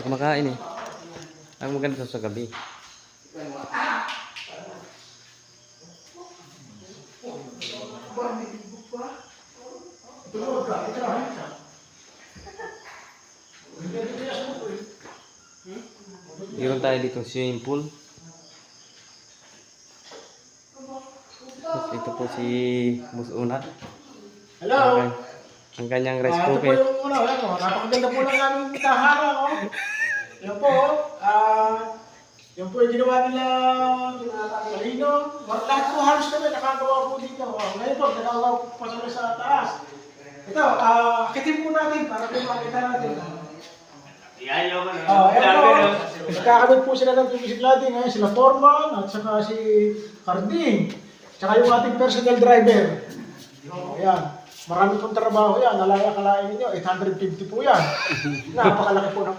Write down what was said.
kumakain eh. Ang maganda sa gabi. Meron tayo dito swimming pool. Tapos ito po si Boss Unat. Hello! Ang kanyang rice Ito po cooker. yung napakaganda po lang namin tahanan, oh. Yan po, yan po yung ginawa nila Marino. Lahat po halos kami nakagawa po dito. Ngayon po, nakagawa po pa sa taas. Ito, akitin po natin para po makita natin. Ayan po, nagkakabit po sila ng PVC cladding. Ngayon sila Foreman at saka si Carding. Tsaka yung ating personal driver. Ayan. Marami pong trabaho yan. Alaya-kalain ninyo. 850 po yan. Napakalaki po ng